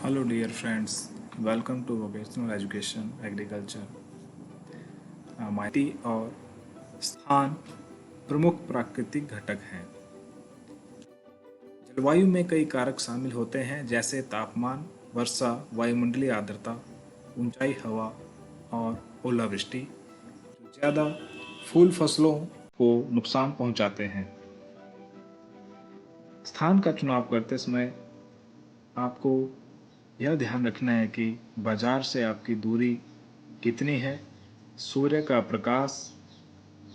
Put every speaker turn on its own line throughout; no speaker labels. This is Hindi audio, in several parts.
Hello dear friends, welcome to Vocational Education Agriculture। माटी और स्थान प्रमुख प्राकृतिक घटक हैं। जलवायु में कई कारक शामिल होते हैं जैसे तापमान, वर्षा, वायुमंडलीय आर्द्रता, ऊंचाई हवा और ओलावृष्टि, जो ज़्यादा फूल फसलों को नुकसान पहुंचाते हैं। स्थान का चुनाव करते समय आपको यह ध्यान रखना है कि बाजार से आपकी दूरी कितनी है, सूर्य का प्रकाश,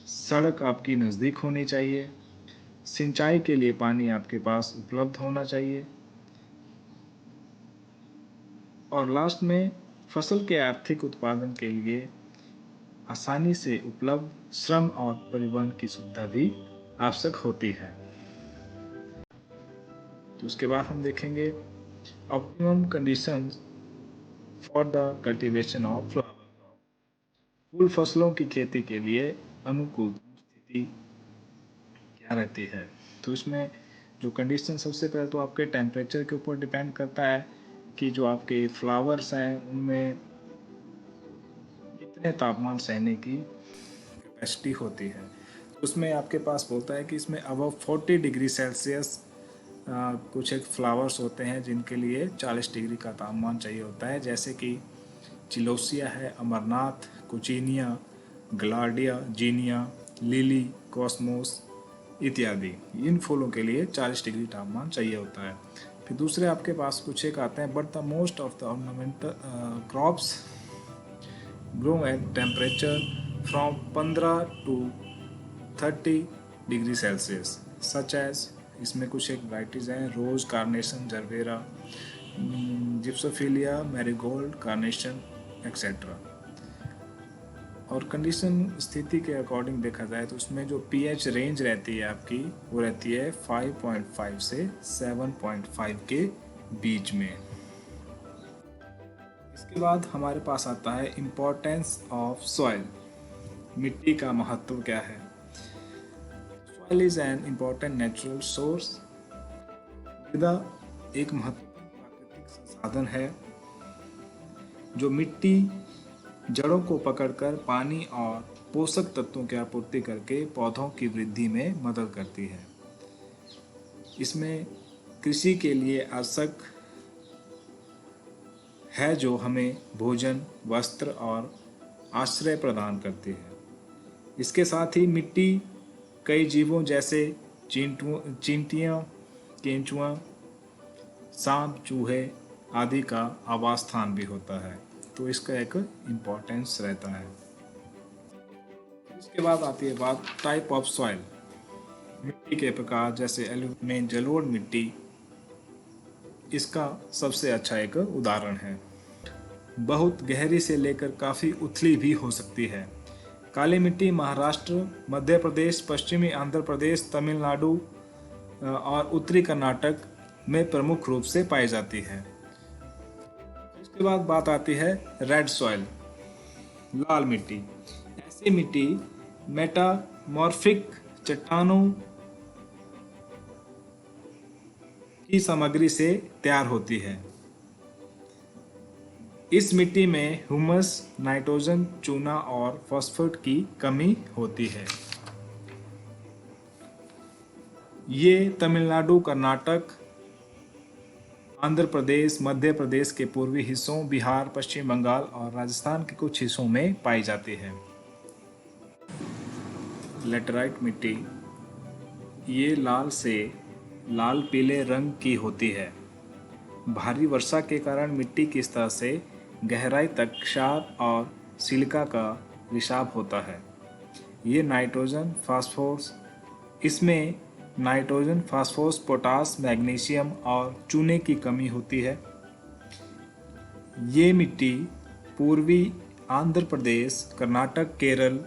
सड़क आपकी नज़दीक होनी चाहिए, सिंचाई के लिए पानी आपके पास उपलब्ध होना चाहिए और लास्ट में फसल के आर्थिक उत्पादन के लिए आसानी से उपलब्ध श्रम और परिवहन की सुविधा भी आवश्यक होती है। तो उसके बाद हम देखेंगे optimum conditions for the cultivation of flower crop. फूल फसलों की खेती के लिए अनुकूल स्थिति क्या रहती है। तो इसमें जो कंडीशन सबसे पहले तो आपके टेम्परेचर के ऊपर डिपेंड करता है कि जो आपके फ्लावर्स हैं उनमें कितने तापमान सहने की कैपेसिटी होती है। तो उसमें आपके पास बोलता है कि इसमें अबव 40 डिग्री सेल्सियस कुछ एक फ्लावर्स होते हैं जिनके लिए 40 डिग्री का तापमान चाहिए होता है, जैसे कि चिलोसिया है, अमरनाथ, कुचिनिया, ग्लाडिया, जीनिया, लिली, कॉस्मोस इत्यादि। इन फूलों के लिए 40 डिग्री तापमान चाहिए होता है। फिर दूसरे आपके पास कुछ एक आते हैं, but the most of the ornamental crops grow at temperature from 15 to 30 degree Celsius such as. इसमें कुछ एक वराइटीज़ हैं, rose, carnation, gerbera, gypsophila, marigold, carnation etcetera. और कंडीशन स्थिति के अकॉर्डिंग देखा जाए तो उसमें जो पीएच रेंज रहती है आपकी, वो रहती है 5.5 से 7.5 के बीच में। इसके बाद हमारे पास आता है इम्पोर्टेंस ऑफ सॉइल। मिट्टी का महत्व क्या है। Soil is an important natural source. मृदा एक महत्वपूर्ण प्राकृतिक संसाधन है जो मिट्टी जड़ों को पकड़कर पानी और पोषक तत्वों की आपूर्ति करके पौधों की वृद्धि में मदद करती है। इसमें कृषि के लिए आवश्यक है जो हमें भोजन, वस्त्र और आश्रय प्रदान करती है। इसके साथ ही मिट्टी कई जीवों जैसे चींटियाँ, केंचुआ, सांप, चूहे आदि का आवास स्थान भी होता है। तो इसका एक इम्पोर्टेंस रहता है। इसके बाद आती है बात टाइप ऑफ सॉइल। मिट्टी के प्रकार जैसे में जलोढ़ मिट्टी इसका सबसे अच्छा एक उदाहरण है। बहुत गहरी से लेकर काफ़ी उथली भी हो सकती है। काली मिट्टी महाराष्ट्र, मध्य प्रदेश, पश्चिमी आंध्र प्रदेश, तमिलनाडु और उत्तरी कर्नाटक में प्रमुख रूप से पाई जाती है। इसके बाद बात आती है रेड सॉइल, लाल मिट्टी। ऐसी मिट्टी मेटामॉर्फिक चट्टानों की सामग्री से तैयार होती है। इस मिट्टी में ह्यूमस, नाइट्रोजन, चूना और फास्फोरेट की कमी होती है। ये तमिलनाडु, कर्नाटक, आंध्र प्रदेश, मध्य प्रदेश के पूर्वी हिस्सों, बिहार, पश्चिम बंगाल और राजस्थान के कुछ हिस्सों में पाई जाती है। लेटराइट मिट्टी ये लाल से लाल पीले रंग की होती है। भारी वर्षा के कारण मिट्टी की सतह से गहराई तक क्षार और सिलिका का रिसाव होता है। ये नाइट्रोजन, फास्फोरस इसमें नाइट्रोजन, फास्फोरस, पोटास, मैग्नीशियम और चूने की कमी होती है। ये मिट्टी पूर्वी आंध्र प्रदेश, कर्नाटक, केरल,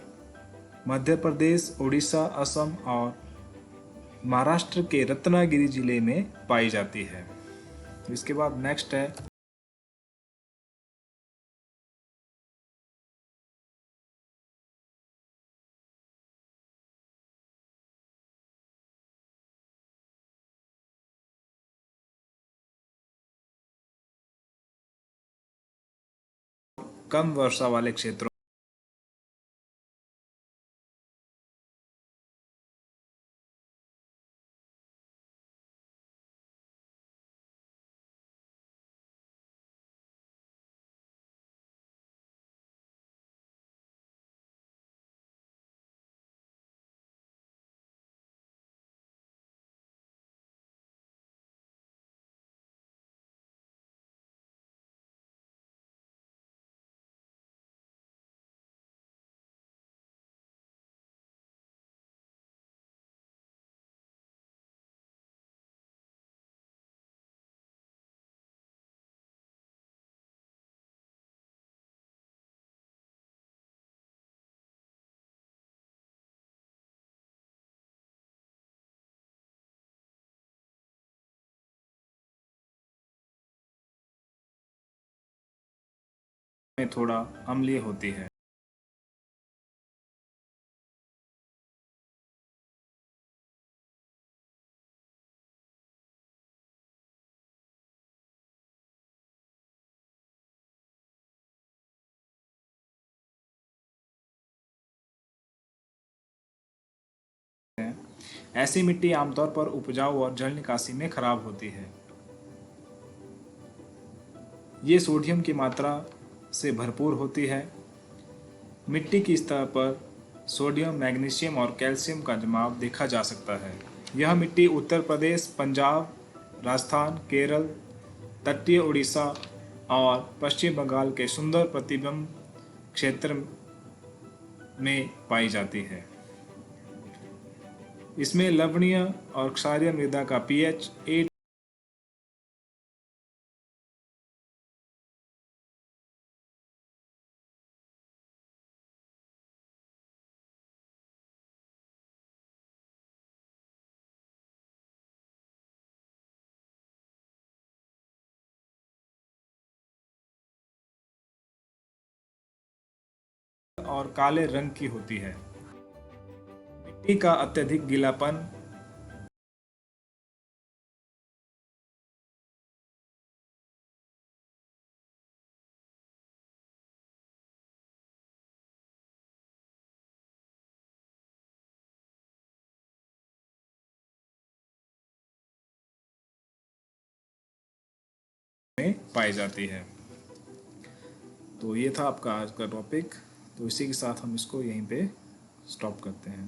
मध्य प्रदेश, उड़ीसा, असम और महाराष्ट्र के रत्नागिरी जिले में पाई जाती है। इसके बाद नेक्स्ट है कम वर्षा वाले क्षेत्रों में थोड़ा अम्लीय होती है। ऐसी मिट्टी आमतौर पर उपजाऊ और जल निकासी में खराब होती है। ये सोडियम की मात्रा से भरपूर होती है। मिट्टी की सतह पर सोडियम, मैग्नीशियम और कैल्शियम का जमाव देखा जा सकता है। यह मिट्टी उत्तर प्रदेश, पंजाब, राजस्थान, केरल, तटीय उड़ीसा और पश्चिम बंगाल के सुंदर प्रतिबिंब क्षेत्र में पाई जाती है। इसमें लवणीय और क्षारीय मृदा का पीएच 8 और काले रंग की होती है। मिट्टी का अत्यधिक गीलापन में पाई जाती है। तो ये था आपका आज का टॉपिक। तो इसी के साथ हम इसको यहीं पे स्टॉप करते हैं।